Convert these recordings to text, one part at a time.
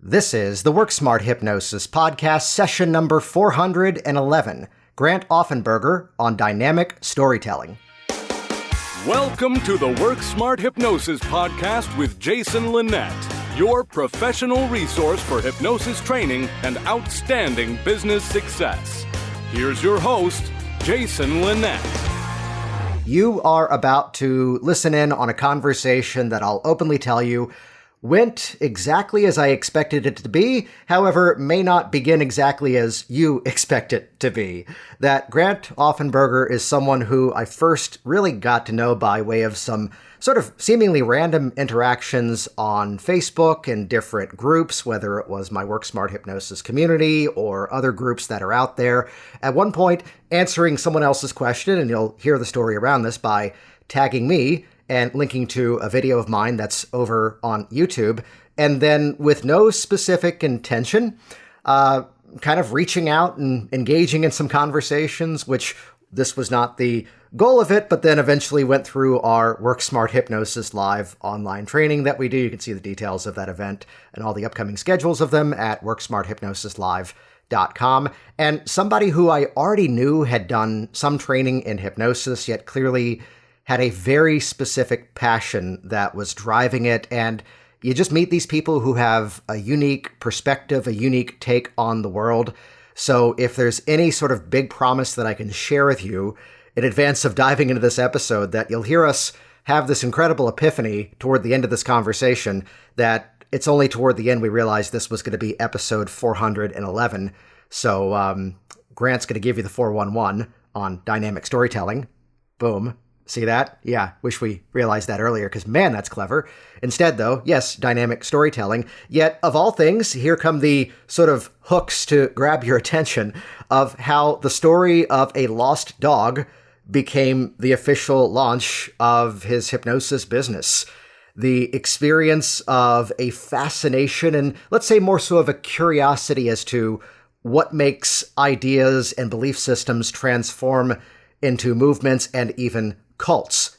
This is the Work Smart Hypnosis podcast, session number 411, Grant Offenberger on dynamic storytelling. Welcome to the Work Smart Hypnosis podcast with Jason Linett, your professional resource for hypnosis training and outstanding business success. Here's your host, Jason Linett. You are about to listen in on a conversation that I'll openly tell you went exactly as I expected it to be, however, may not begin exactly as you expect it to be. That Grant Offenberger is someone who I first really got to know by way of some sort of seemingly random interactions on Facebook and different groups, whether it was my Work Smart Hypnosis community or other groups that are out there. At one point, answering someone else's question, and you'll hear the story around this by tagging me and linking to a video of mine that's over on YouTube, and then with no specific intention, kind of reaching out and engaging in some conversations, which this was not the goal of it, but then eventually went through our Work Smart Hypnosis live online training that we do. You can see the details of that event and all the upcoming schedules of them at worksmarthypnosislive.com. And somebody who I already knew had done some training in hypnosis, yet clearly had a very specific passion that was driving it. And you just meet these people who have a unique perspective, a unique take on the world. So if there's any sort of big promise that I can share with you in advance of diving into this episode, that you'll hear us have this incredible epiphany toward the end of this conversation, that it's only toward the end we realized this was going to be episode 411. So Grant's going to give you the 411 on dynamic storytelling. Boom. See that? Yeah, wish we realized that earlier, because man, that's clever. Instead, though, yes, dynamic storytelling. Yet, of all things, here come the sort of hooks to grab your attention of how the story of a lost dog became the official launch of his hypnosis business. The experience of a fascination and, let's say, more so of a curiosity as to what makes ideas and belief systems transform into movements and even cults,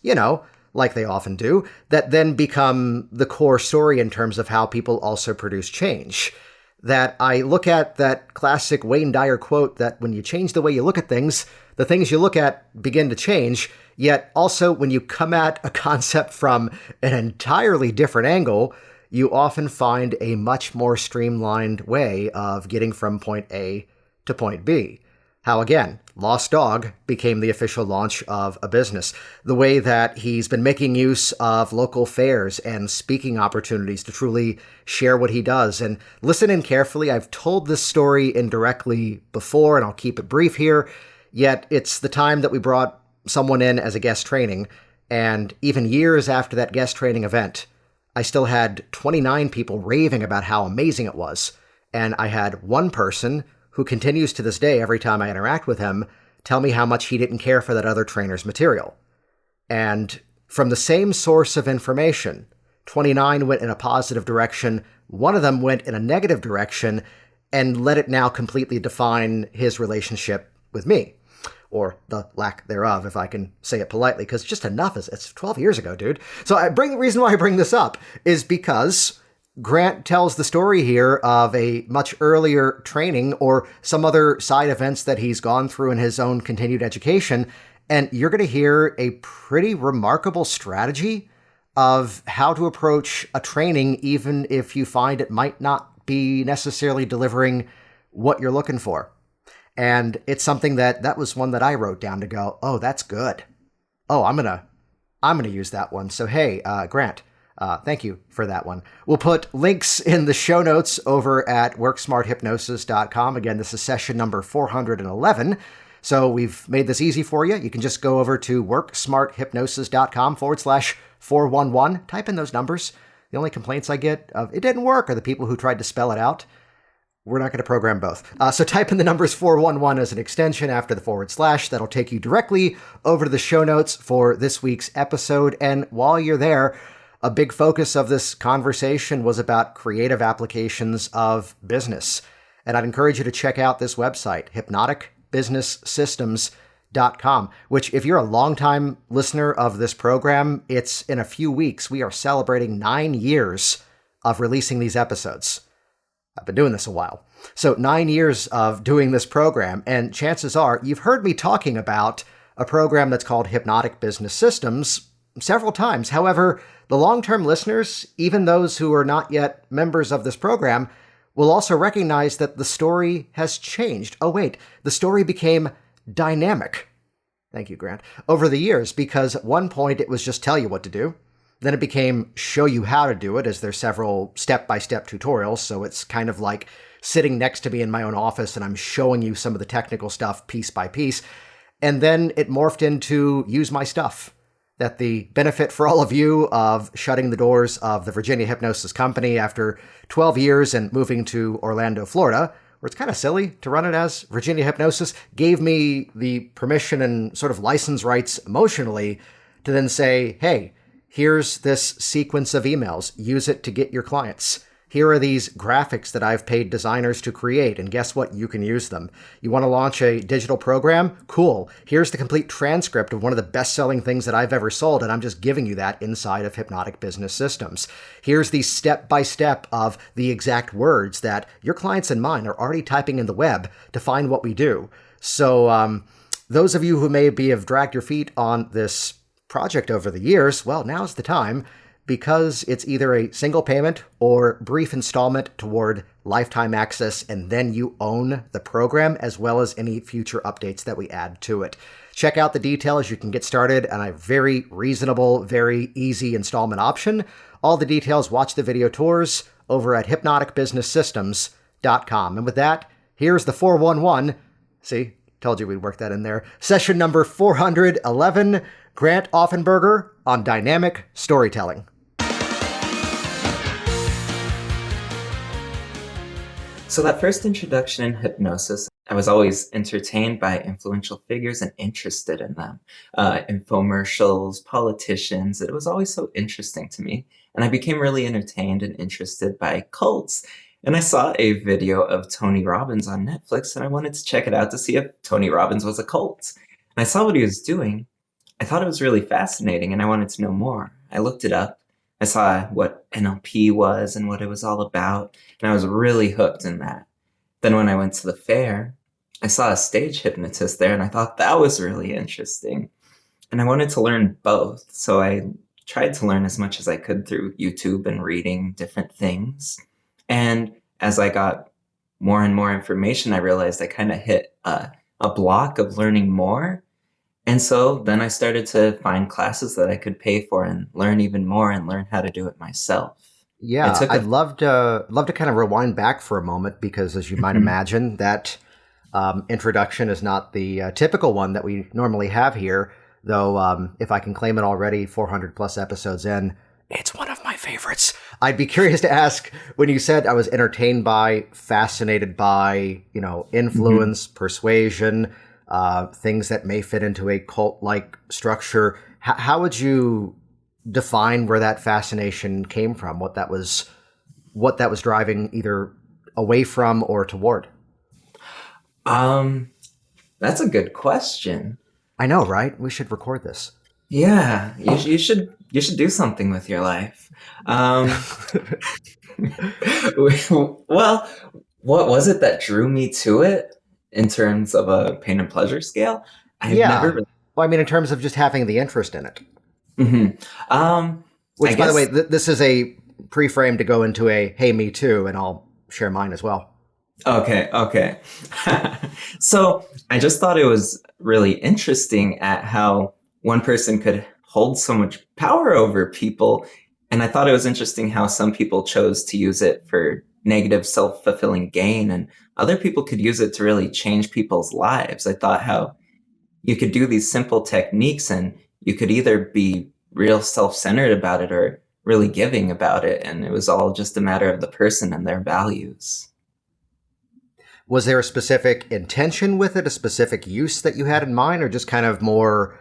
like they often do, that then become the core story in terms of how people also produce change. That I look at that classic Wayne Dyer quote that when you change the way you look at things, the things you look at begin to change, yet also when you come at a concept from an entirely different angle, you often find a much more streamlined way of getting from point A to point B. How, again, Lost Dog became the official launch of a business. The way that he's been making use of local fairs and speaking opportunities to truly share what he does. And listen in carefully. I've told this story indirectly before, and I'll keep it brief here. Yet it's the time that we brought someone in as a guest training. And even years after that guest training event, I still had 29 people raving about how amazing it was. And I had one person who continues to this day, every time I interact with him, tell me how much he didn't care for that other trainer's material. And from the same source of information, 29 went in a positive direction, one of them went in a negative direction, and let it now completely define his relationship with me. Or the lack thereof, if I can say it politely, because just enough is, it's 12 years ago, dude. So the reason why I bring this up is because Grant tells the story here of a much earlier training or some other side events that he's gone through in his own continued education. And you're going to hear a pretty remarkable strategy of how to approach a training, even if you find it might not be necessarily delivering what you're looking for. And it's something that was one that I wrote down to go, oh, that's good. Oh, I'm going to use that one. So, hey, Grant, thank you for that one. We'll put links in the show notes over at worksmarthypnosis.com. Again, this is session number 411. So we've made this easy for you. You can just go over to worksmarthypnosis.com/411. Type in those numbers. The only complaints I get of it didn't work are the people who tried to spell it out. We're not going to program both. So type in the numbers 411 as an extension after the /. That'll take you directly over to the show notes for this week's episode. And while you're there, a big focus of this conversation was about creative applications of business. And I'd encourage you to check out this website, hypnoticbusinesssystems.com, which if you're a longtime listener of this program, it's in a few weeks. We are celebrating 9 years of releasing these episodes. I've been doing this a while. So 9 years of doing this program, and chances are you've heard me talking about a program that's called Hypnotic Business Systems several times. However, the long-term listeners, even those who are not yet members of this program, will also recognize that the story has changed. Oh wait, the story became dynamic. Thank you, Grant. Over the years, because at one point it was just tell you what to do. Then it became show you how to do it, as there's several step-by-step tutorials. So it's kind of like sitting next to me in my own office and I'm showing you some of the technical stuff piece by piece. And then it morphed into use my stuff. That the benefit for all of you of shutting the doors of the Virginia Hypnosis Company after 12 years and moving to Orlando, Florida, where it's kind of silly to run it as Virginia Hypnosis, gave me the permission and sort of license rights emotionally to then say, hey, here's this sequence of emails. Use it to get your clients. Here are these graphics that I've paid designers to create, and guess what? You can use them. You want to launch a digital program? Cool. Here's the complete transcript of one of the best-selling things that I've ever sold, and I'm just giving you that inside of Hypnotic Business Systems. Here's the step-by-step of the exact words that your clients and mine are already typing in the web to find what we do. So those of you who maybe have dragged your feet on this project over the years, well, now's the time, because it's either a single payment or brief installment toward lifetime access, and then you own the program as well as any future updates that we add to it. Check out the details. You can get started on a very reasonable, very easy installment option. All the details, watch the video tours over at hypnoticbusinesssystems.com. And with that, here's the 411. See, told you we'd work that in there. Session number 411, Grant Offenberger on dynamic storytelling. So that first introduction in hypnosis, I was always entertained by influential figures and interested in them. Infomercials, politicians, it was always so interesting to me. And I became really entertained and interested by cults. And I saw a video of Tony Robbins on Netflix, and I wanted to check it out to see if Tony Robbins was a cult. And I saw what he was doing. I thought it was really fascinating, and I wanted to know more. I looked it up. I saw what NLP was and what it was all about, and I was really hooked in that. Then when I went to the fair, I saw a stage hypnotist there, and I thought that was really interesting. And I wanted to learn both, so I tried to learn as much as I could through YouTube and reading different things. And as I got more and more information, I realized I kind of hit a block of learning more. And so then I started to find classes that I could pay for and learn even more and learn how to do it myself. Yeah, I'd love to kind of rewind back for a moment, because as you might imagine, that introduction is not the typical one that we normally have here, though if I can claim it already, 400 plus episodes in, it's one of my favorites. I'd be curious to ask, when you said I was entertained by, fascinated by, influence, persuasion, things that may fit into a cult-like structure. How would you define where that fascination came from? What that was driving either away from or toward? That's a good question. I know, right? We should record this. Yeah, you should do something with your life. Well, what was it that drew me to it? In terms of a pain and pleasure scale, Well, I mean, in terms of just having the interest in it. Mm-hmm. Which, by the way, this is a pre-frame to go into a "Hey, me too," and I'll share mine as well. Okay. So I just thought it was really interesting at how one person could hold so much power over people, and I thought it was interesting how some people chose to use it for negative self-fulfilling gain, and other people could use it to really change people's lives. I thought how you could do these simple techniques and you could either be real self-centered about it or really giving about it. And it was all just a matter of the person and their values. Was there a specific intention with it, a specific use that you had in mind, or just kind of more,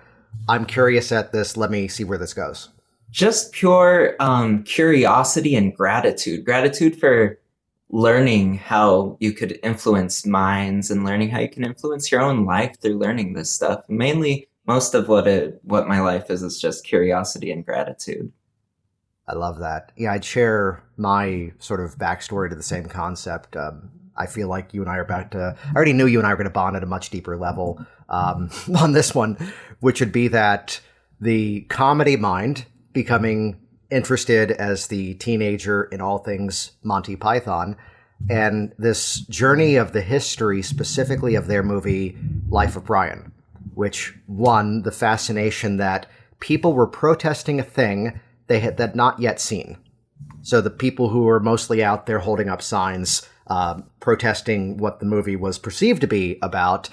I'm curious at this, let me see where this goes? Just pure curiosity and gratitude. Gratitude for learning how you could influence minds and learning how you can influence your own life through learning this stuff. Mainly, most of what my life is just curiosity and gratitude. I love that. Yeah, I'd share my sort of backstory to the same concept. I feel like you and I are about to, I already knew you and I were going to bond at a much deeper level on this one, which would be that the comedy mind becoming interested as the teenager in all things Monty Python, and this journey of the history specifically of their movie Life of Brian, which won the fascination that people were protesting a thing they had not yet seen. So the people who were mostly out there holding up signs, protesting what the movie was perceived to be about,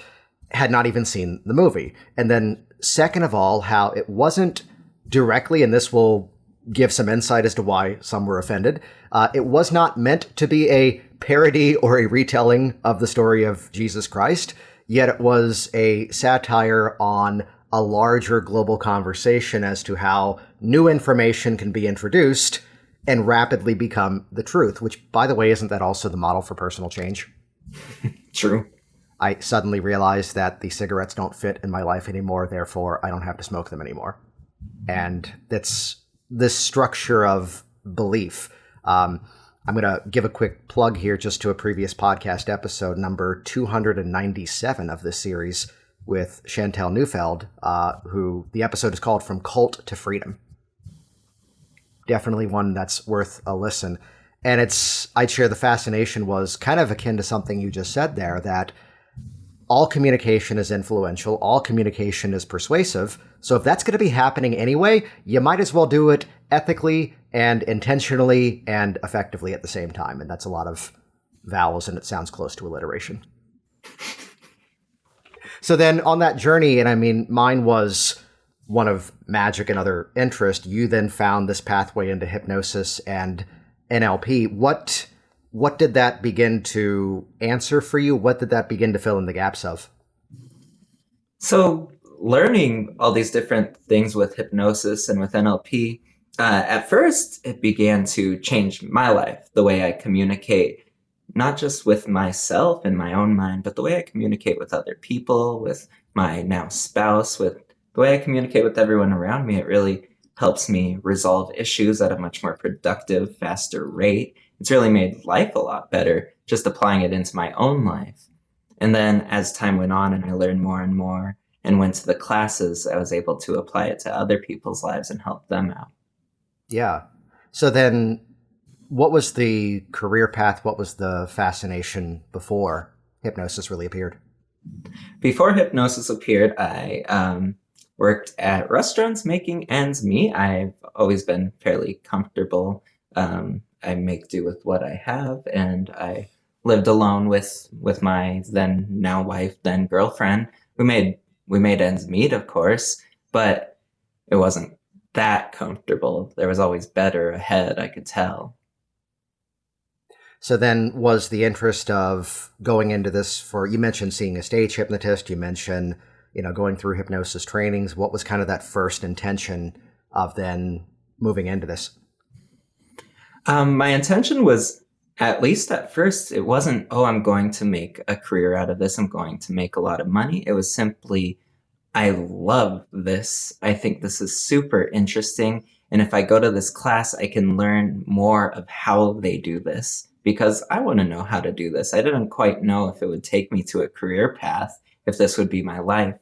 had not even seen the movie. And then second of all, how it wasn't directly, and this will give some insight as to why some were offended, it was not meant to be a parody or a retelling of the story of Jesus Christ, yet it was a satire on a larger global conversation as to how new information can be introduced and rapidly become the truth, which, by the way, isn't that also the model for personal change? True. I suddenly realized that the cigarettes don't fit in my life anymore, therefore I don't have to smoke them anymore. And that's this structure of belief. I'm going to give a quick plug here just to a previous podcast episode, number 297 of this series, with Chantel Neufeld, who the episode is called From Cult to Freedom. Definitely one that's worth a listen. And I'd share the fascination was kind of akin to something you just said there, that all communication is influential, all communication is persuasive. So if that's going to be happening anyway, you might as well do it ethically and intentionally and effectively at the same time. And that's a lot of vowels, and it sounds close to alliteration. So then on that journey, and I mean, mine was one of magic and other interest, you then found this pathway into hypnosis and NLP. What did that begin to answer for you? What did that begin to fill in the gaps of? So learning all these different things with hypnosis and with NLP, at first it began to change my life, the way I communicate, not just with myself in my own mind, but the way I communicate with other people, with my now spouse, with the way I communicate with everyone around me. It really helps me resolve issues at a much more productive, faster rate. It's really made life a lot better just applying it into my own life. And then as time went on and I learned more and more and went to the classes, I was able to apply it to other people's lives and help them out. Yeah. So then what was the career path? What was the fascination before hypnosis really appeared? Before hypnosis appeared, I worked at restaurants making ends meet. I've always been fairly comfortable. I make do with what I have, and I lived alone with my then now wife, then girlfriend. We made ends meet, of course, but it wasn't that comfortable. There was always better ahead, I could tell. So then was the interest of going into this you mentioned seeing a stage hypnotist, you mentioned, going through hypnosis trainings. What was kind of that first intention of then moving into this? My intention was, at least at first, it wasn't, I'm going to make a career out of this. I'm going to make a lot of money. It was simply, I love this. I think this is super interesting. And if I go to this class, I can learn more of how they do this, because I want to know how to do this. I didn't quite know if it would take me to a career path, if this would be my life.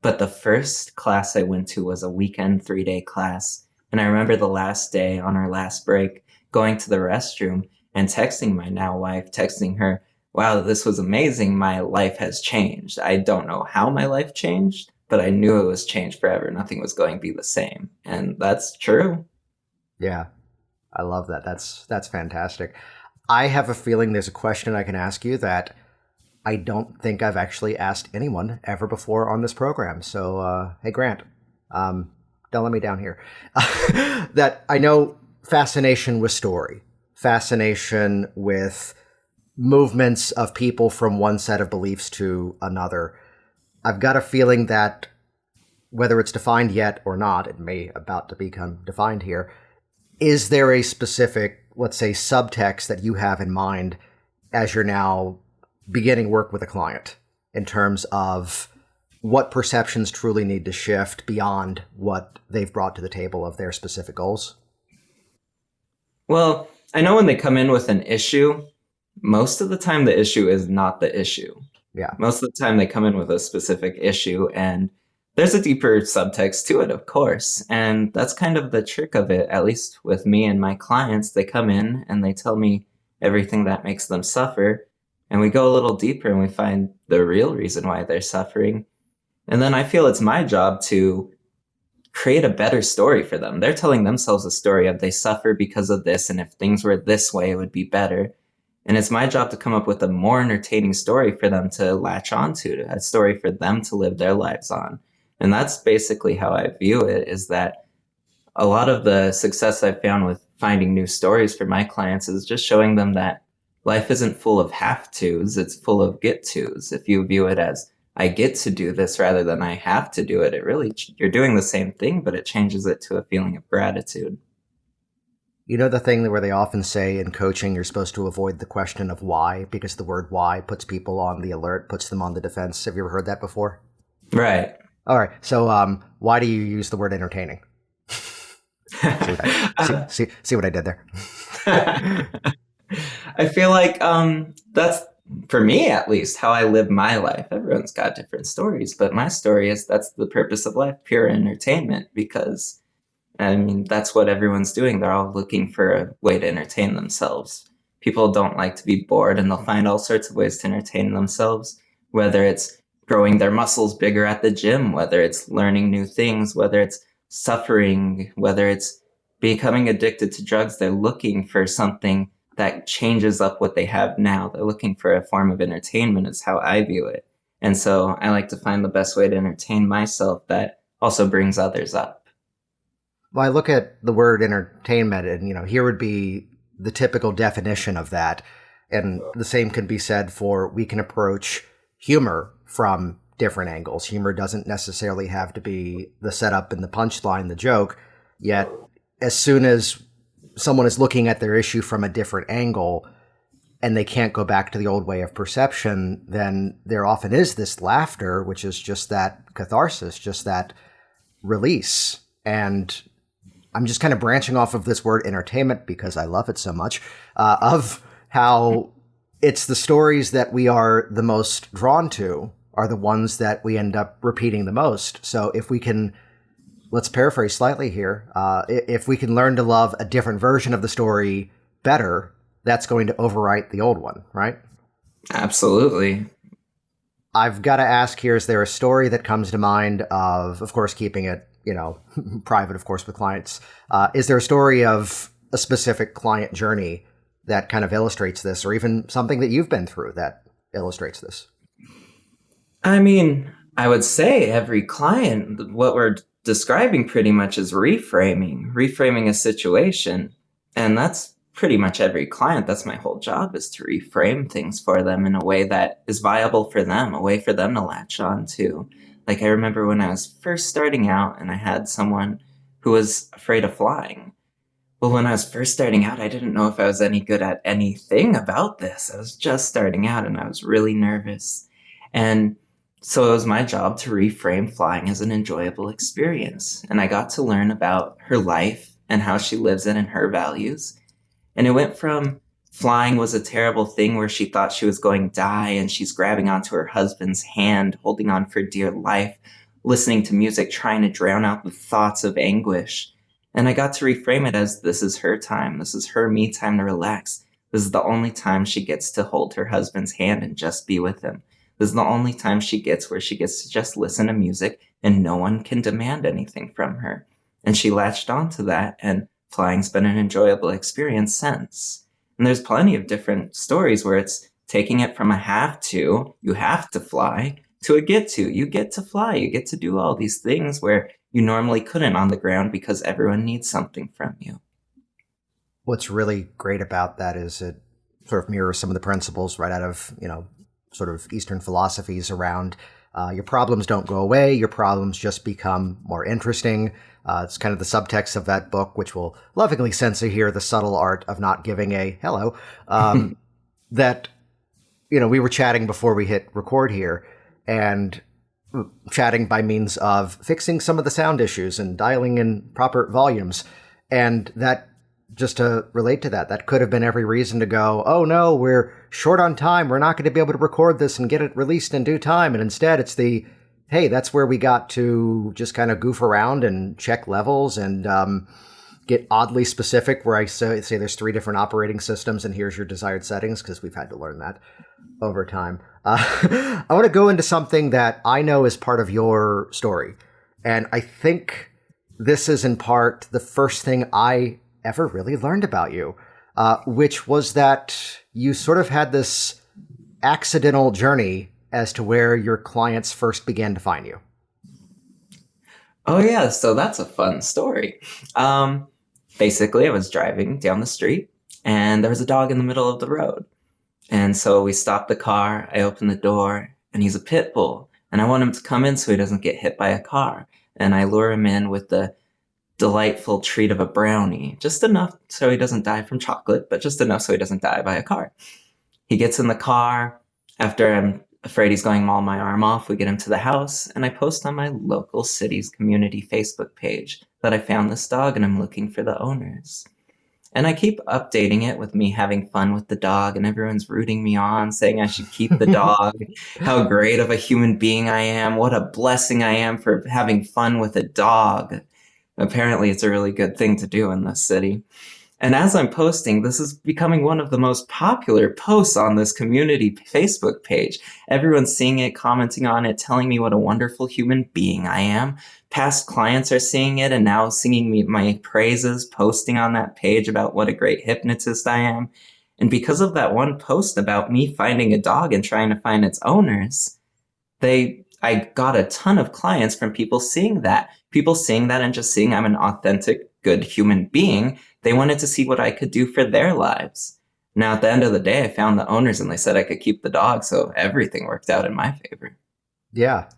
But the first class I went to was a weekend 3-day class. And I remember the last day on our last break, going to the restroom and texting my now wife, texting her, wow, this was amazing. My life has changed. I don't know how my life changed, but I knew it was changed forever. Nothing was going to be the same. And that's true. Yeah, I love that. That's fantastic. I have a feeling there's a question I can ask you that I don't think I've actually asked anyone ever before on this program. So, hey, Grant, don't let me down here. That I know fascination with story, fascination with movements of people from one set of beliefs to another. I've got a feeling that whether it's defined yet or not, it may about to become defined here. Is there a specific, let's say, subtext that you have in mind as you're now beginning work with a client in terms of what perceptions truly need to shift beyond what they've brought to the table of their specific goals? Well, I know when they come in with an issue, most of the time the issue is not the issue. Yeah. Most of the time they come in with a specific issue, and there's a deeper subtext to it, of course. And that's kind of the trick of it, at least with me and my clients. They come in and they tell me everything that makes them suffer. And we go a little deeper and we find the real reason why they're suffering. And then I feel it's my job to create a better story for them. They're telling themselves a story of they suffer because of this, and if things were this way, it would be better. And it's my job to come up with a more entertaining story for them to latch onto, a story for them to live their lives on. And that's basically how I view it, is that a lot of the success I've found with finding new stories for my clients is just showing them that life isn't full of have-tos, it's full of get-tos. If you view it as, I get to do this rather than I have to do it, you're doing the same thing, but it changes it to a feeling of gratitude. You know the thing where they often say in coaching you're supposed to avoid the question of why, because the word why puts people on the alert, puts them on the defense. Have you ever heard that before? Right. All right. So why do you use the word entertaining? See what I did there? I feel like that's, for me at least, how I live my life. Everyone's got different stories, but my story is that's the purpose of life, pure entertainment, because I mean, that's what everyone's doing. They're all looking for a way to entertain themselves. People don't like to be bored, and they'll find all sorts of ways to entertain themselves, whether it's growing their muscles bigger at the gym, whether it's learning new things, whether it's suffering, whether it's becoming addicted to drugs. They're looking for something that changes up what they have now. They're looking for a form of entertainment, is how I view it. And so I like to find the best way to entertain myself that also brings others up. Well, I look at the word entertainment, and, here would be the typical definition of that. And the same can be said for, we can approach humor from different angles. Humor doesn't necessarily have to be the setup and the punchline, the joke. Yet, as soon as someone is looking at their issue from a different angle and they can't go back to the old way of perception, then there often is this laughter, which is just that catharsis, just that release. And I'm just kind of branching off of this word entertainment because I love it so much, of how it's the stories that we are the most drawn to are the ones that we end up repeating the most. So if we can, let's paraphrase slightly here, if we can learn to love a different version of the story better, that's going to overwrite the old one, right? Absolutely. I've got to ask here, is there a story that comes to mind of course, keeping it private, of course, with clients. Is there a story of a specific client journey that kind of illustrates this, or even something that you've been through that illustrates this? I mean, I would say every client, what we're describing pretty much is reframing a situation. And that's pretty much every client. That's my whole job, is to reframe things for them in a way that is viable for them, a way for them to latch on to. Like, I remember when I was first starting out and I had someone who was afraid of flying. Well, when I was first starting out, I didn't know if I was any good at anything about this. I was just starting out and I was really nervous. And so it was my job to reframe flying as an enjoyable experience. And I got to learn about her life and how she lives it and her values. And it went from flying was a terrible thing where she thought she was going to die and she's grabbing onto her husband's hand, holding on for dear life, listening to music, trying to drown out the thoughts of anguish. And I got to reframe it as, this is her time. This is her me time to relax. This is the only time she gets to hold her husband's hand and just be with him. This is the only time she gets where she gets to just listen to music and no one can demand anything from her. And she latched onto that, and flying's been an enjoyable experience since. And there's plenty of different stories where it's taking it from a have to, you have to fly, to a get to, you get to fly, you get to do all these things where you normally couldn't on the ground because everyone needs something from you. What's really great about that is it sort of mirrors some of the principles right out of, sort of Eastern philosophies around your problems don't go away, your problems just become more interesting. It's kind of the subtext of that book, which will lovingly censor here, The Subtle Art of Not Giving a Hello, that, we were chatting before we hit record here, and chatting by means of fixing some of the sound issues and dialing in proper volumes. And that just to relate to that, that could have been every reason to go, oh no, we're short on time. We're not going to be able to record this and get it released in due time. And instead it's the, hey, that's where we got to just kind of goof around and check levels and get oddly specific, where I say there's 3 different operating systems and here's your desired settings, because we've had to learn that over time. I want to go into something that I know is part of your story. And I think this is in part the first thing I ever really learned about you, which was that you sort of had this accidental journey as to where your clients first began to find you. Oh yeah, so that's a fun story. Basically, I was driving down the street and there was a dog in the middle of the road. And so we stopped the car, I opened the door, and he's a pit bull. And I want him to come in so he doesn't get hit by a car. And I lure him in with the delightful treat of a brownie, just enough so he doesn't die from chocolate, but just enough so he doesn't die by a car. He gets in the car. After I'm afraid he's going to maul my arm off, we get him to the house, and I post on my local city's community Facebook page that I found this dog and I'm looking for the owners. And I keep updating it with me having fun with the dog, and everyone's rooting me on, saying I should keep the dog, how great of a human being I am, what a blessing I am for having fun with a dog. Apparently it's a really good thing to do in this city. And as I'm posting, this is becoming one of the most popular posts on this community Facebook page. Everyone's seeing it, commenting on it, telling me what a wonderful human being I am. Past clients are seeing it and now singing me my praises, posting on that page about what a great hypnotist I am. And because of that one post about me finding a dog and trying to find its owners, I got a ton of clients from people seeing that. People seeing that and just seeing I'm an authentic, good human being. They wanted to see what I could do for their lives. Now, at the end of the day, I found the owners and they said I could keep the dog, so everything worked out in my favor. Yeah.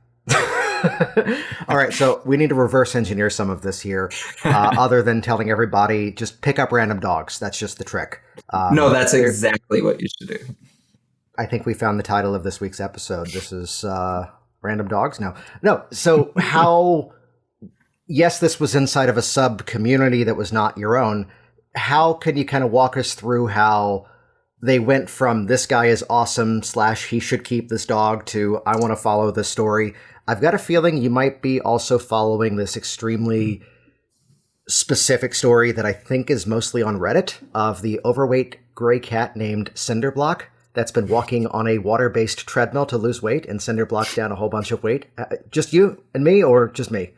All right, so we need to reverse engineer some of this here, other than telling everybody just pick up random dogs. That's just the trick. No, that's exactly what you should do. I think we found the title of this week's episode. This is Random Dogs? No. So how... Yes, this was inside of a sub-community that was not your own. How can you kind of walk us through how they went from this guy is awesome / he should keep this dog to I want to follow this story? I've got a feeling you might be also following this extremely specific story that I think is mostly on Reddit of the overweight gray cat named Cinderblock that's been walking on a water-based treadmill to lose weight, and Cinderblocks down a whole bunch of weight. Just you and me, or just me?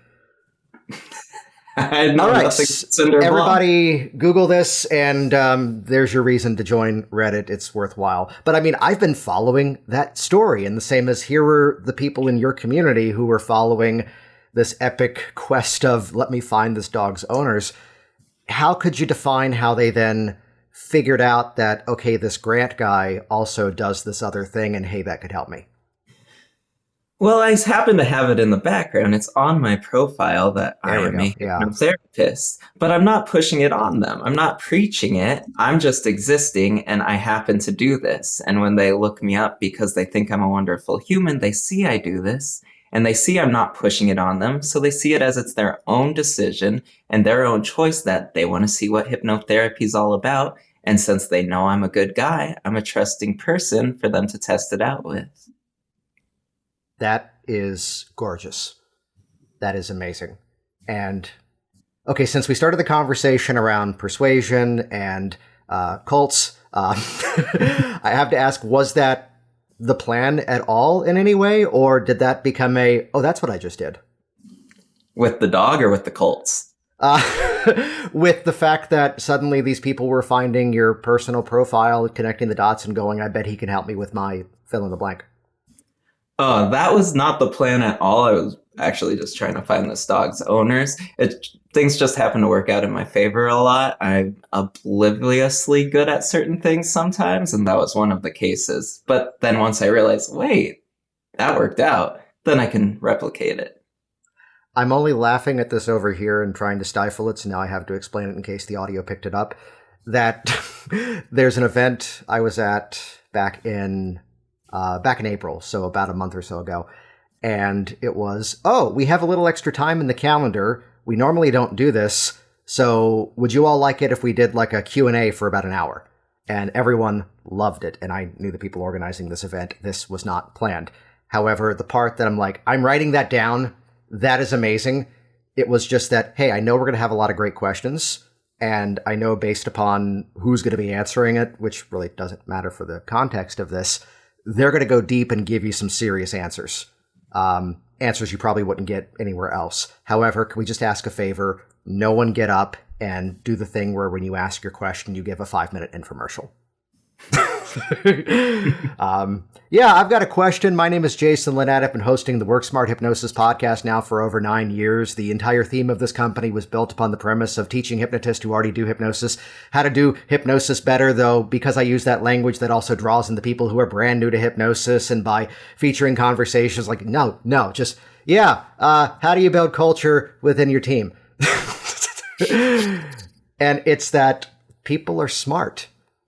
All right, everybody Google this, and there's your reason to join Reddit. It's worthwhile. But I mean, I've been following that story, and the same as here were the people in your community who were following this epic quest of let me find this dog's owners. How could you define how they then figured out that, okay, this Grant guy also does this other thing, and hey, that could help me? Well, I happen to have it in the background. It's on my profile that I am a hypnotherapist, but I'm not pushing it on them. I'm not preaching it. I'm just existing, and I happen to do this. And when they look me up because they think I'm a wonderful human, they see I do this, and they see I'm not pushing it on them. So they see it as it's their own decision and their own choice that they want to see what hypnotherapy is all about. And since they know I'm a good guy, I'm a trusting person for them to test it out with. That is gorgeous. That is amazing. And okay, since we started the conversation around persuasion and cults, I have to ask, was that the plan at all in any way? Or did that become that's what I just did? With the dog or with the cults? With the fact that suddenly these people were finding your personal profile, connecting the dots and going, I bet he can help me with my fill in the blank. That was not the plan at all. I was actually just trying to find this dog's owners. Things just happen to work out in my favor a lot. I'm obliviously good at certain things sometimes, and that was one of the cases. But then once I realized, wait, that worked out, then I can replicate it. I'm only laughing at this over here and trying to stifle it, so now I have to explain it in case the audio picked it up. That there's an event I was at back in April, so about a month or so ago. And it was, we have a little extra time in the calendar. We normally don't do this, So would you all like it if we did like a Q&A for about an hour? And everyone loved it. And I knew the people organizing this event, this was not planned. However, the part that I'm like, I'm writing that down, that is amazing. It was just that, hey, I know we're going to have a lot of great questions. And I know based upon who's going to be answering it, which really doesn't matter for the context of this, they're going to go deep and give you some serious answers. Answers you probably wouldn't get anywhere else. However, can we just ask a favor? No one get up and do the thing where when you ask your question, you give a 5-minute infomercial. Yeah, I've got a question. My name is Jason Linett. I've been hosting the Work Smart Hypnosis podcast now for over 9 years. The entire theme of this company was built upon the premise of teaching hypnotists who already do hypnosis how to do hypnosis better, though because I use that language that also draws in the people who are brand new to hypnosis, and by featuring conversations like, how do you build culture within your team? And it's that people are smart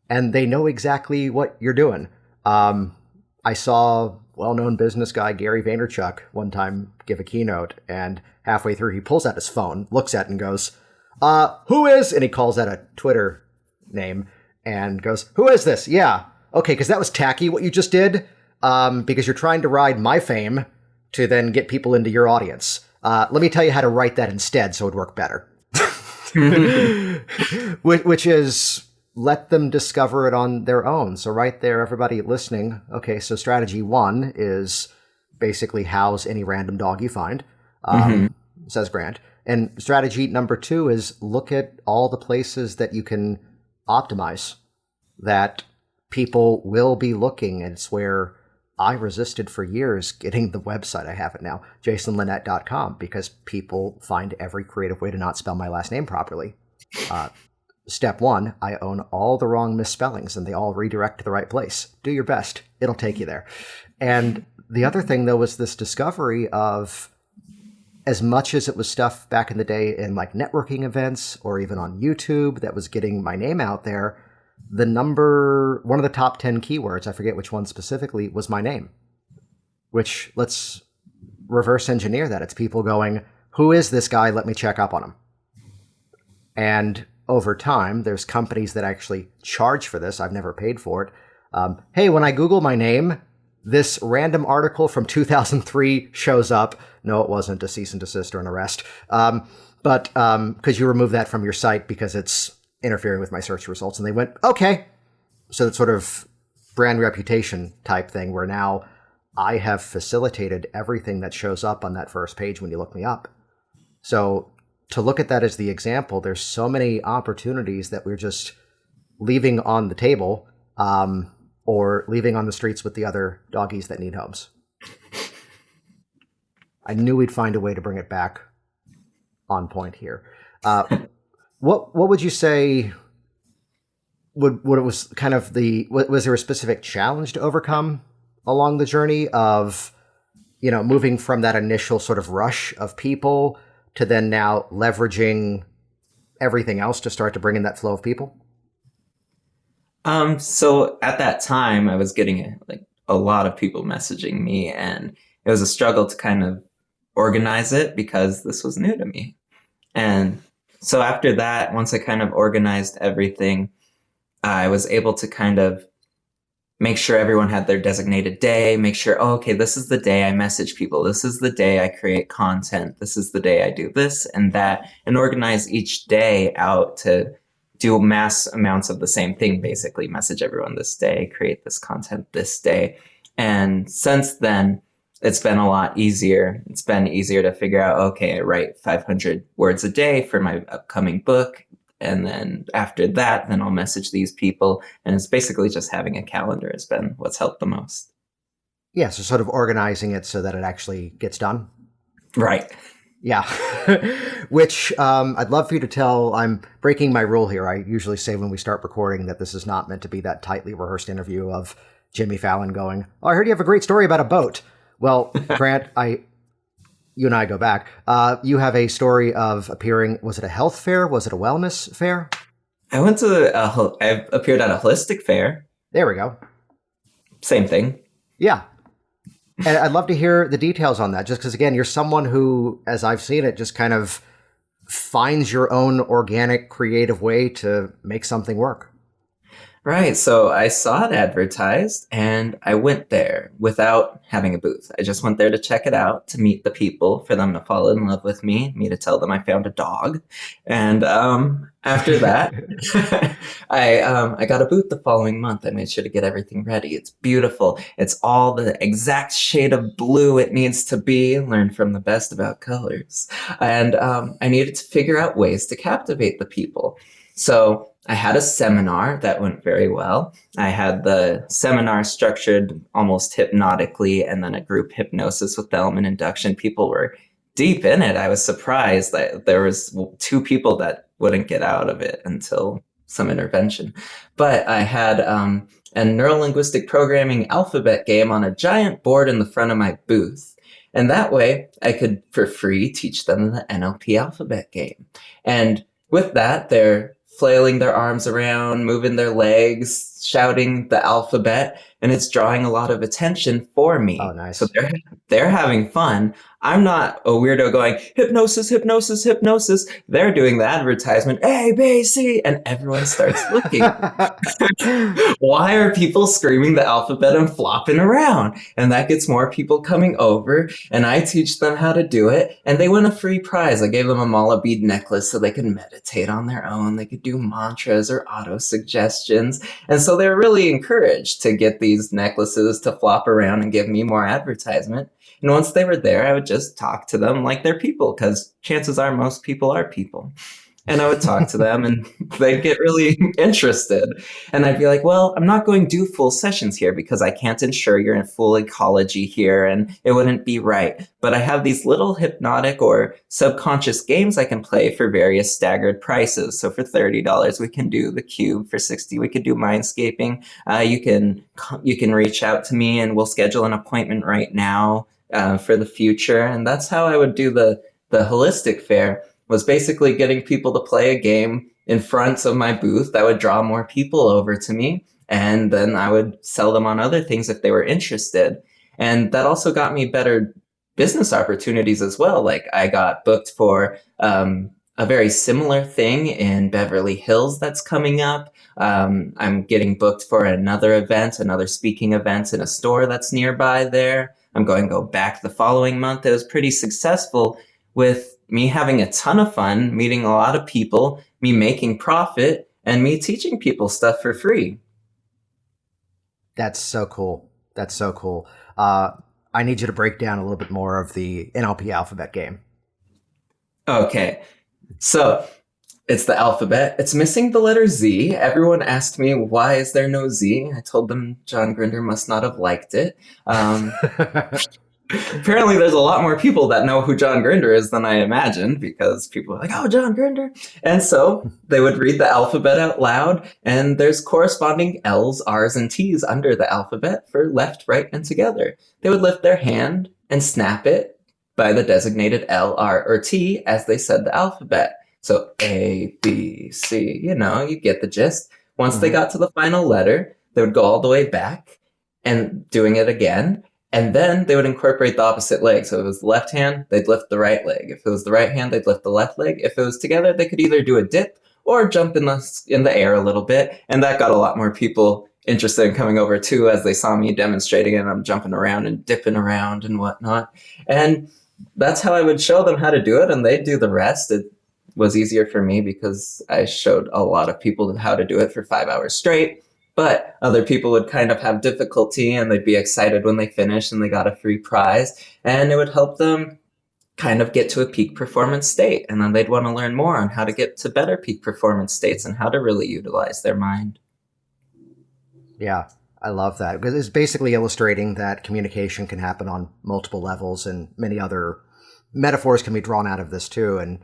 and they know exactly what you're doing. I saw well-known business guy Gary Vaynerchuk one time give a keynote, and halfway through he pulls out his phone, looks at it and goes, who is, and he calls out a Twitter name and goes, who is this? Yeah. Okay, because that was tacky what you just did, because you're trying to ride my fame to then get people into your audience. Let me tell you how to write that instead so it'd work better. Which is, let them discover it on their own. So right there, everybody listening. Okay, so strategy 1 is basically house any random dog you find, says Grant. And strategy number 2 is look at all the places that you can optimize, that people will be looking. And it's where I resisted for years getting the website. I have it now, jasonlinett.com, because people find every creative way to not spell my last name properly. Step 1, I own all the wrong misspellings and they all redirect to the right place. Do your best. It'll take you there. And the other thing, though, was this discovery of, as much as it was stuff back in the day in like networking events or even on YouTube that was getting my name out there, one of the top 10 keywords, I forget which one specifically, was my name. Which, let's reverse engineer that. It's people going, who is this guy? Let me check up on him. And over time, there's companies that actually charge for this. I've never paid for it. Hey, when I Google my name, this random article from 2003 shows up. No, it wasn't a cease and desist or an arrest. But could you remove that from your site because it's interfering with my search results? And they went, okay. So it's sort of brand reputation type thing where now I have facilitated everything that shows up on that first page when you look me up. So to look at that as the example, there's so many opportunities that we're just leaving on the table, or leaving on the streets with the other doggies that need homes. I knew we'd find a way to bring it back on point here. What would you say what it was kind of was there a specific challenge to overcome along the journey of, moving from that initial sort of rush of people to then now leveraging everything else to start to bring in that flow of people? So at that time, I was getting a lot of people messaging me, and it was a struggle to kind of organize it because this was new to me. And so after that, once I kind of organized everything, I was able to kind of make sure everyone had their designated day, make sure, okay, this is the day I message people. This is the day I create content. This is the day I do this and that, and organize each day out to do mass amounts of the same thing, basically message everyone this day, create this content this day. And since then, it's been a lot easier. It's been easier to figure out, okay, I write 500 words a day for my upcoming book. And then after that, then I'll message these people. And it's basically just having a calendar has been what's helped the most. Yeah, so sort of organizing it so that it actually gets done. Right. Yeah. Which I'd love for you to tell. I'm breaking my rule here. I usually say when we start recording that this is not meant to be that tightly rehearsed interview of Jimmy Fallon going, oh, I heard you have a great story about a boat. Well, Grant, you and I go back. You have a story of appearing, was it a health fair? Was it a wellness fair? I appeared at a holistic fair. There we go. Same thing. Yeah. And I'd love to hear the details on that, just because, again, you're someone who, as I've seen it, just kind of finds your own organic, creative way to make something work. Right. So I saw it advertised and I went there without having a booth. I just went there to check it out, to meet the people, for them to fall in love with me to tell them I found a dog. And after that, I got a booth the following month. I made sure to get everything ready. It's beautiful. It's all the exact shade of blue it needs to be. Learn from the best about colors. And I needed to figure out ways to captivate the people. So I had a seminar that went very well. I had the seminar structured almost hypnotically, and then a group hypnosis with the element induction. People were deep in it. I was surprised that there was 2 people that wouldn't get out of it until some intervention. But I had a neurolinguistic programming alphabet game on a giant board in the front of my booth. And that way I could, for free, teach them the NLP alphabet game. And with that, they're flailing their arms around, moving their legs, shouting the alphabet, and it's drawing a lot of attention for me. Oh, nice. So they're having fun. I'm not a weirdo going, hypnosis, hypnosis, hypnosis. They're doing the advertisement, A, B, C, and everyone starts looking. Why are people screaming the alphabet and flopping around? And that gets more people coming over, and I teach them how to do it, and they win a free prize. I gave them a mala bead necklace so they could meditate on their own. They could do mantras or auto-suggestions. And so they're really encouraged to get these necklaces to flop around and give me more advertisement. And once they were there, I would just talk to them like they're people, because chances are most people are people. And I would talk to them and they'd get really interested. And I'd be like, well, I'm not going to do full sessions here because I can't ensure you're in full ecology here and it wouldn't be right. But I have these little hypnotic or subconscious games I can play for various staggered prices. So for $30, we can do the cube. For $60, we could do mindscaping. You can reach out to me and we'll schedule an appointment right now for the future. And that's how I would do the holistic fair, was basically getting people to play a game in front of my booth that would draw more people over to me. And then I would sell them on other things if they were interested. And that also got me better business opportunities as well. Like I got booked for a very similar thing in Beverly Hills that's coming up. I'm getting booked for another event, another speaking event in a store that's nearby there. I'm going to go back the following month. It was pretty successful, with me having a ton of fun, meeting a lot of people, me making profit, and me teaching people stuff for free. That's so cool. That's so cool. I need you to break down a little bit more of the NLP alphabet game. Okay. So it's the alphabet. It's missing the letter Z. Everyone asked me, why is there no Z? I told them John Grinder must not have liked it. Apparently there's a lot more people that know who John Grinder is than I imagined, because people are like, oh, John Grinder. And so they would read the alphabet out loud, and there's corresponding L's, R's, and T's under the alphabet for left, right, and together. They would lift their hand and snap it by the designated L, R, or T as they said the alphabet. So A, B, C, you get the gist. Once they got to the final letter, they would go all the way back and doing it again. And then they would incorporate the opposite leg. So if it was the left hand, they'd lift the right leg. If it was the right hand, they'd lift the left leg. If it was together, they could either do a dip or jump in the air a little bit. And that got a lot more people interested in coming over too, as they saw me demonstrating it. And I'm jumping around and dipping around and whatnot. And that's how I would show them how to do it, and they'd do the rest. It was easier for me because I showed a lot of people how to do it for 5 hours straight. But other people would kind of have difficulty, and they'd be excited when they finished and they got a free prize. And it would help them kind of get to a peak performance state. And then they'd want to learn more on how to get to better peak performance states and how to really utilize their mind. Yeah, I love that, because it's basically illustrating that communication can happen on multiple levels, and many other metaphors can be drawn out of this too. And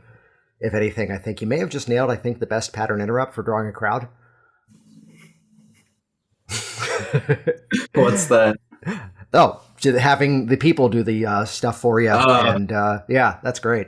if anything, I think you may have just nailed, the best pattern interrupt for drawing a crowd. What's that? Oh, having the people do the stuff for you. And yeah, that's great.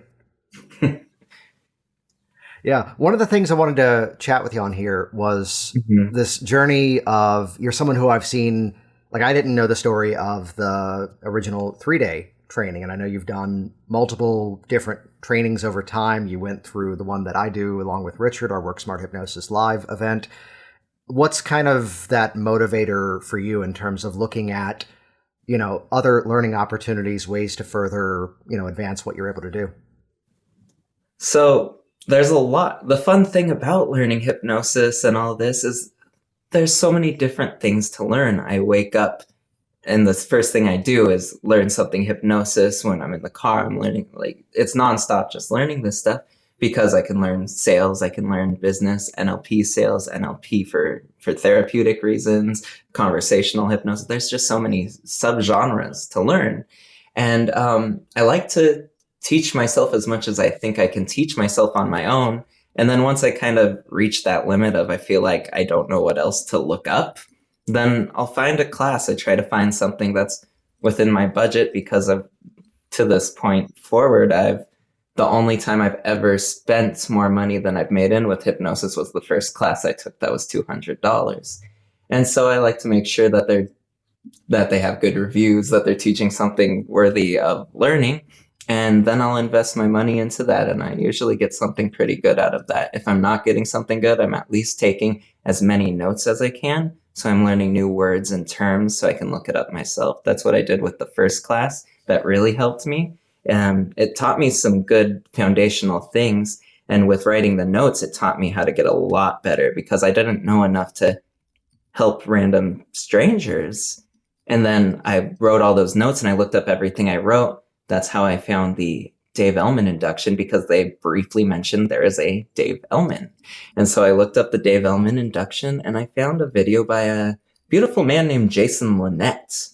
Yeah. One of the things I wanted to chat with you on here was this journey of, you're someone who I've seen, like I didn't know the story of the original 3-day training. And I know you've done multiple different trainings over time. You went through the one that I do along with Richard, our Work Smart Hypnosis Live event. What's kind of that motivator for you in terms of looking at, other learning opportunities, ways to further, advance what you're able to do? So there's a lot. The fun thing about learning hypnosis and all this is there's so many different things to learn. I wake up and the first thing I do is learn something hypnosis. When I'm in the car, I'm learning, it's nonstop just learning this stuff, because I can learn sales, I can learn business, NLP sales, NLP for therapeutic reasons, conversational hypnosis. There's just so many subgenres to learn. And I like to teach myself as much as I think I can teach myself on my own. And then once I kind of reach that limit of I feel like I don't know what else to look up, then I'll find a class. I try to find something that's within my budget, because to this point forward, the only time I've ever spent more money than I've made in with hypnosis was the first class I took. That was $200. And so I like to make sure that they have good reviews, that they're teaching something worthy of learning. And then I'll invest my money into that. And I usually get something pretty good out of that. If I'm not getting something good, I'm at least taking as many notes as I can. So I'm learning new words and terms so I can look it up myself. That's what I did with the first class. That really helped me. It taught me some good foundational things. And with writing the notes, it taught me how to get a lot better, because I didn't know enough to help random strangers. And then I wrote all those notes and I looked up everything I wrote. That's how I found the Dave Ellman induction, because they briefly mentioned there is a Dave Ellman. And so I looked up the Dave Ellman induction and I found a video by a beautiful man named Jason Linett.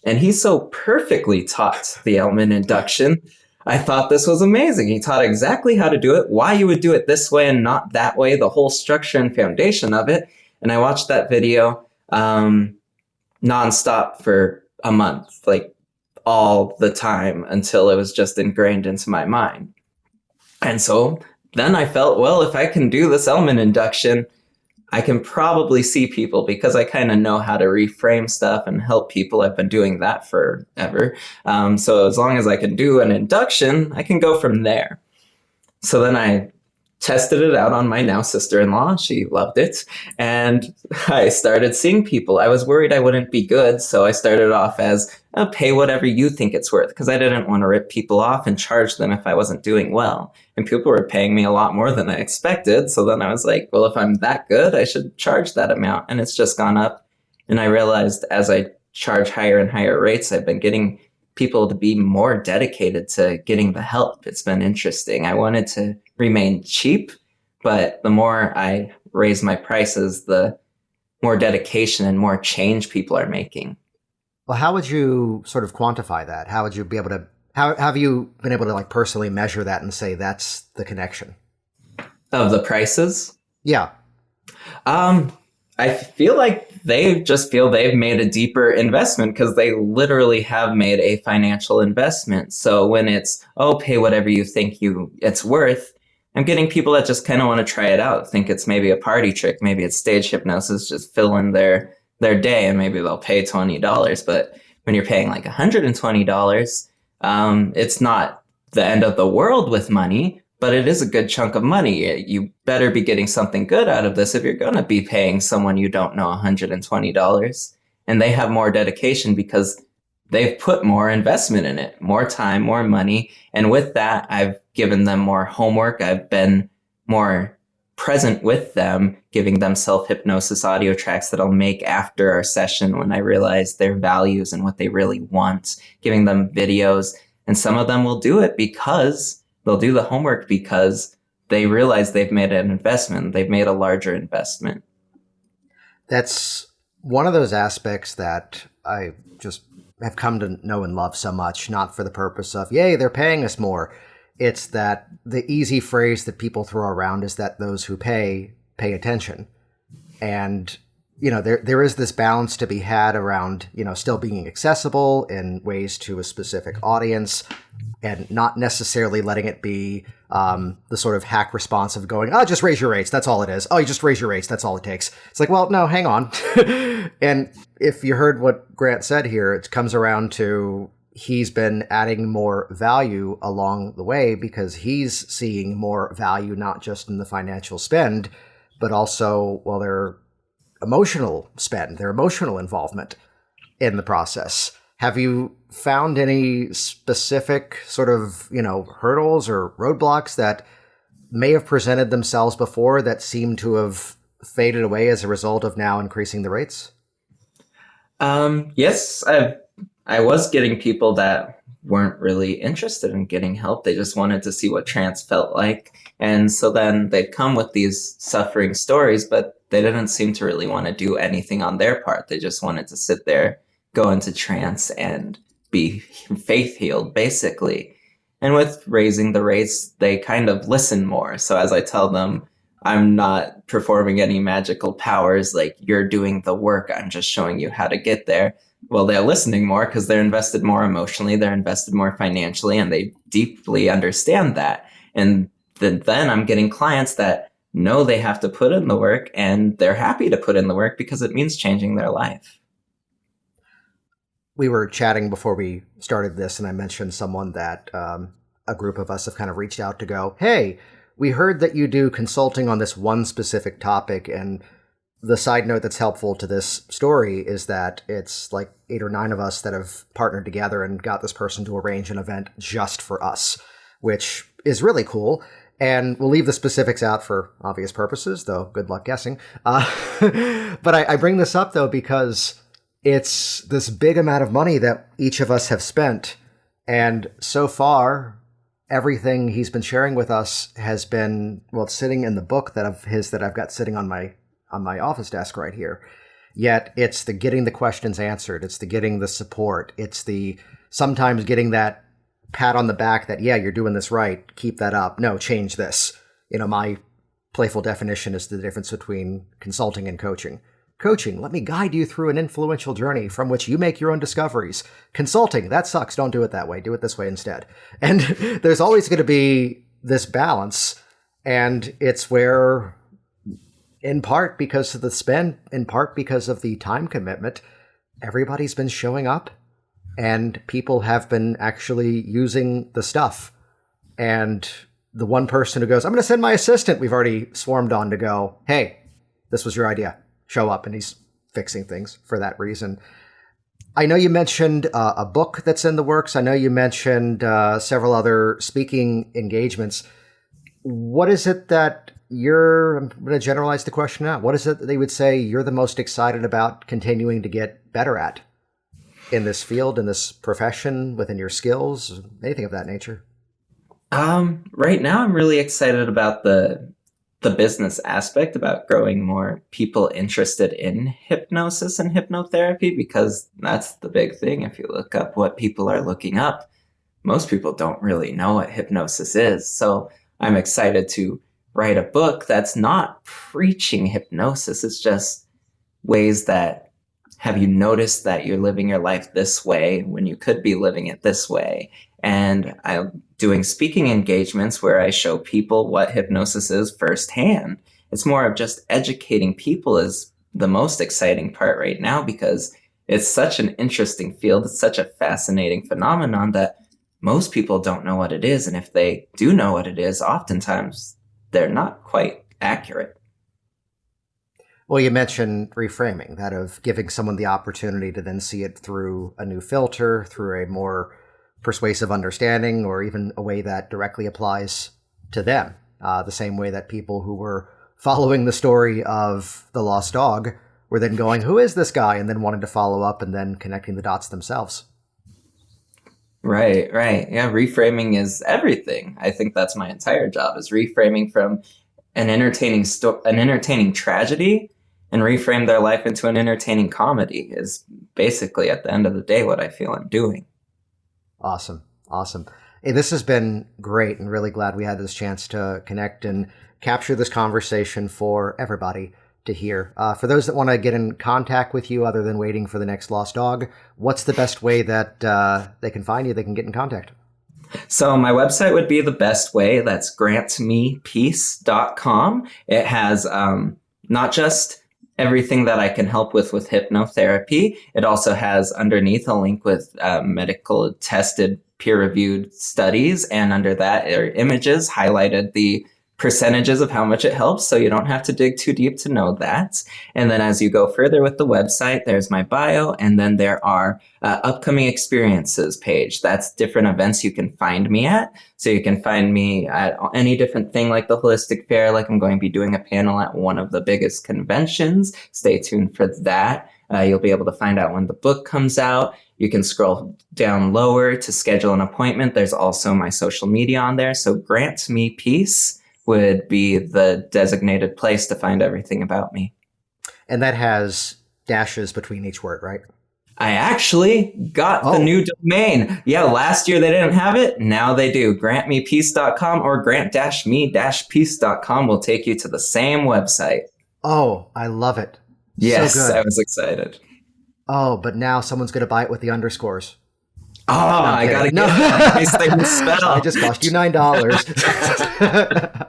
And he so perfectly taught the Ellman induction. I thought this was amazing. He taught exactly how to do it, why you would do it this way and not that way, the whole structure and foundation of it. And I watched that video nonstop for a month, all the time, until it was just ingrained into my mind. And so then I felt, well, if I can do this Ellman induction, I can probably see people, because I kind of know how to reframe stuff and help people. I've been doing that forever. So as long as I can do an induction, I can go from there. So then I tested it out on my now sister-in-law. She loved it. And I started seeing people. I was worried I wouldn't be good. So I started off as, pay whatever you think it's worth, because I didn't want to rip people off and charge them if I wasn't doing well. And people were paying me a lot more than I expected. So then I was like, well, if I'm that good, I should charge that amount. And it's just gone up. And I realized as I charge higher and higher rates, I've been getting people to be more dedicated to getting the help. It's been interesting. I wanted to remain cheap, but the more I raise my prices, the more dedication and more change people are making. Well, how would you sort of quantify that? How would you be able to, how have you been able to personally measure that and say that's the connection? Of the prices? Yeah. I feel like they just feel they've made a deeper investment, because they literally have made a financial investment. So when it's, pay whatever you think it's worth, I'm getting people that just kind of want to try it out, think it's maybe a party trick, maybe it's stage hypnosis, just fill in their day, and maybe they'll pay $20. But when you're paying $120, it's not the end of the world with money, but it is a good chunk of money. You better be getting something good out of this if you're going to be paying someone you don't know $120. And they have more dedication because they've put more investment in it, more time, more money. And with that, I've given them more homework. I've been more present with them, giving them self-hypnosis audio tracks that I'll make after our session when I realize their values and what they really want, giving them videos. And some of them will do it because they'll do the homework because they realize they've made an investment. They've made a larger investment. That's one of those aspects that I just have come to know and love so much, not for the purpose of, yay, they're paying us more. It's that the easy phrase that people throw around is that those who pay attention. And, there is this balance to be had around, still being accessible in ways to a specific audience and not necessarily letting it be the sort of hack response of going, just raise your rates. That's all it is. You just raise your rates. That's all it takes. It's like, well, no, hang on. And if you heard what Grant said here, it comes around to he's been adding more value along the way because he's seeing more value, not just in the financial spend, but also, well, their emotional spend, their emotional involvement in the process. Have you found any specific sort of, hurdles or roadblocks that may have presented themselves before that seem to have faded away as a result of now increasing the rates? Yes, I was getting people that weren't really interested in getting help. They just wanted to see what trance felt like. And so then they'd come with these suffering stories, but they didn't seem to really want to do anything on their part. They just wanted to sit there, go into trance, and be faith healed, basically. And with raising the rates, they kind of listen more. So as I tell them, I'm not performing any magical powers, like you're doing the work, I'm just showing you how to get there. Well, they're listening more because they're invested more emotionally, they're invested more financially, and they deeply understand that. And then I'm getting clients that know they have to put in the work, and they're happy to put in the work because it means changing their life. We were chatting before we started this, and I mentioned someone that a group of us have kind of reached out to go, hey, we heard that you do consulting on this one specific topic, and the side note that's helpful to this story is that it's like 8 or 9 of us that have partnered together and got this person to arrange an event just for us, which is really cool. And we'll leave the specifics out for obvious purposes, though good luck guessing. But I bring this up, though, because it's this big amount of money that each of us have spent. And so far, everything he's been sharing with us has been, well, it's sitting in the book that I've got sitting on my office desk right here. Yet it's the getting the questions answered. It's the getting the support. It's the sometimes getting that pat on the back that, yeah, you're doing this right. Keep that up. No, change this. My playful definition is the difference between consulting and coaching. Coaching, let me guide you through an influential journey from which you make your own discoveries. Consulting, that sucks. Don't do it that way. Do it this way instead. And there's always going to be this balance. And it's where, in part because of the spend, in part because of the time commitment, everybody's been showing up and people have been actually using the stuff. And the one person who goes, I'm going to send my assistant, we've already swarmed on to go, hey, this was your idea. Show up, and he's fixing things for that reason. I know you mentioned a book that's in the works. I know you mentioned several other speaking engagements. What is it that I'm going to generalize the question out. What is it that they would say you're the most excited about continuing to get better at in this field, in this profession, within your skills, anything of that nature? Right now, I'm really excited about the business aspect, about growing more people interested in hypnosis and hypnotherapy, because that's the big thing. If you look up what people are looking up, most people don't really know what hypnosis is. So I'm excited to write a book that's not preaching hypnosis. It's just ways that, have you noticed that you're living your life this way when you could be living it this way? And I'm doing speaking engagements where I show people what hypnosis is firsthand. It's more of just educating people is the most exciting part right now, because it's such an interesting field. It's such a fascinating phenomenon that most people don't know what it is. And if they do know what it is, oftentimes they're not quite accurate. Well, you mentioned reframing, that of giving someone the opportunity to then see it through a new filter, through a more persuasive understanding, or even a way that directly applies to them. The same way that people who were following the story of the lost dog were then going, who is this guy? And then wanted to follow up and then connecting the dots themselves. Right. Yeah, reframing is everything. I think that's my entire job, is reframing from an entertaining tragedy and reframe their life into an entertaining comedy is basically, at the end of the day, what I feel I'm doing. Awesome. Hey, this has been great, and really glad we had this chance to connect and capture this conversation for everybody to hear. For those that want to get in contact with you other than waiting for the next lost dog, what's the best way that they can find you, they can get in contact? So my website would be the best way. That's grantmepeace.com. It has not just everything that I can help with hypnotherapy. It also has underneath a link with medical tested peer-reviewed studies. And under that are images highlighted the percentages of how much it helps. So you don't have to dig too deep to know that. And then as you go further with the website, there's my bio. And then there are upcoming experiences page. That's different events you can find me at. So you can find me at any different thing like the Holistic Fair, like I'm going to be doing a panel at one of the biggest conventions. Stay tuned for that. You'll be able to find out when the book comes out. You can scroll down lower to schedule an appointment. There's also my social media on there. So Grant Me Peace would be the designated place to find everything about me. And that has dashes between each word, right? I actually got the new domain. Yeah, last year they didn't have it. Now they do. grantmepeace.com or grant-me-peace.com will take you to the same website. Oh, I love it. Yes, so good. I was excited. Oh, but now someone's going to buy it with the underscores. Oh, I got to get nice thing spelled. I just cost you $9.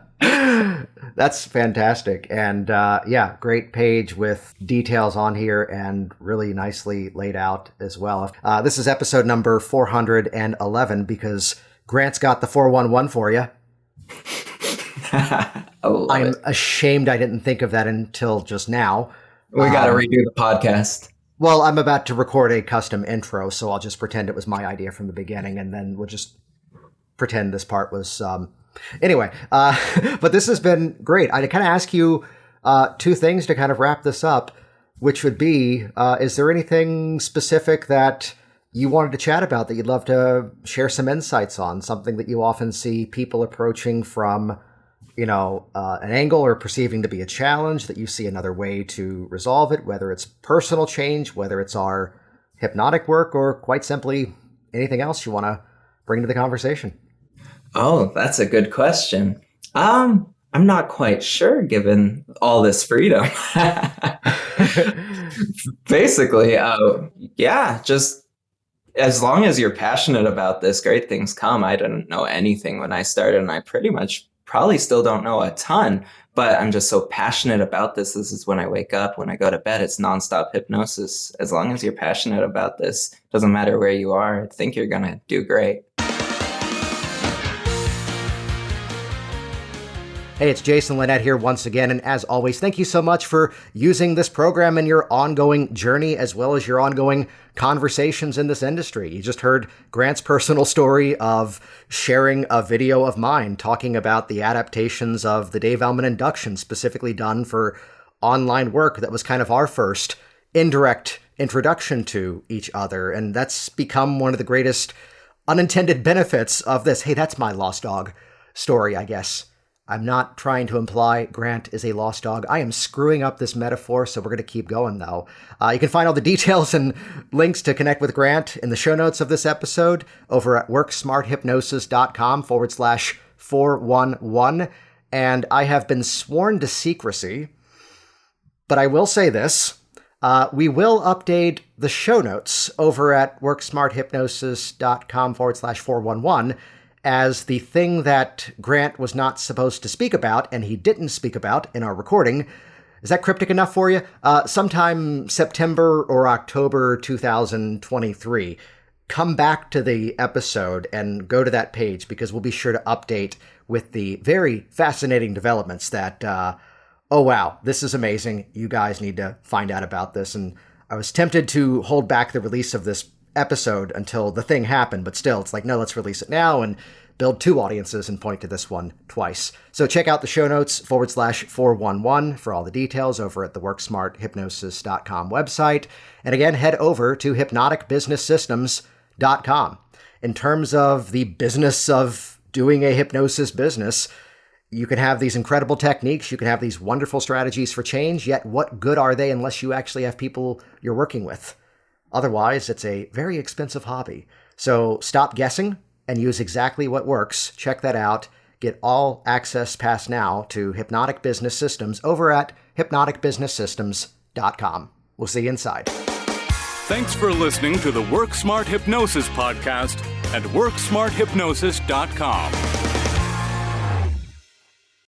That's fantastic. And yeah, great page with details on here and really nicely laid out as well. This is episode number 411 because Grant's got the 411 for you. I'm ashamed I didn't think of that until just now. We got to redo the podcast. Well, I'm about to record a custom intro, so I'll just pretend it was my idea from the beginning, and then we'll just pretend this part was... Anyway, but this has been great. I kind of ask you two things to kind of wrap this up, which would be, is there anything specific that you wanted to chat about that you'd love to share some insights on, something that you often see people approaching from, you know, an angle or perceiving to be a challenge, that you see another way to resolve it, whether it's personal change, whether it's our hypnotic work, or quite simply anything else you want to bring to the conversation? Oh, that's a good question. I'm not quite sure given all this freedom. Basically, yeah, just as long as you're passionate about this, great things come. I didn't know anything when I started, and I pretty much probably still don't know a ton, but I'm just so passionate about this. This is when I wake up, when I go to bed, it's nonstop hypnosis. As long as you're passionate about this, doesn't matter where you are, I think you're going to do great. Hey, it's Jason Linett here once again, and as always, thank you so much for using this program in your ongoing journey as well as your ongoing conversations in this industry. You just heard Grant's personal story of sharing a video of mine talking about the adaptations of the Dave Ellman induction specifically done for online work. That was kind of our first indirect introduction to each other, and that's become one of the greatest unintended benefits of this. Hey, that's my lost dog story, I guess. I'm not trying to imply Grant is a lost dog. I am screwing up this metaphor, so we're going to keep going, though. You can find all the details and links to connect with Grant in the show notes of this episode over at worksmarthypnosis.com/411. And I have been sworn to secrecy, but I will say this. We will update the show notes over at worksmarthypnosis.com/411 as the thing that Grant was not supposed to speak about, and he didn't speak about in our recording. Is that cryptic enough for you? Sometime September or October 2023, come back to the episode and go to that page, because we'll be sure to update with the very fascinating developments that, oh wow, this is amazing. You guys need to find out about this. And I was tempted to hold back the release of this episode until the thing happened, but still, it's like, no, let's release it now and build two audiences and point to this one twice. So check out the show notes /411 for all the details over at the worksmarthypnosis.com website. And again, head over to hypnoticbusinesssystems.com. In terms of the business of doing a hypnosis business, you can have these incredible techniques, you can have these wonderful strategies for change, yet what good are they unless you actually have people you're working with? Otherwise, it's a very expensive hobby. So stop guessing and use exactly what works. Check that out. Get all access pass now to Hypnotic Business Systems over at hypnoticbusinesssystems.com. We'll see you inside. Thanks for listening to the Work Smart Hypnosis podcast at worksmarthypnosis.com.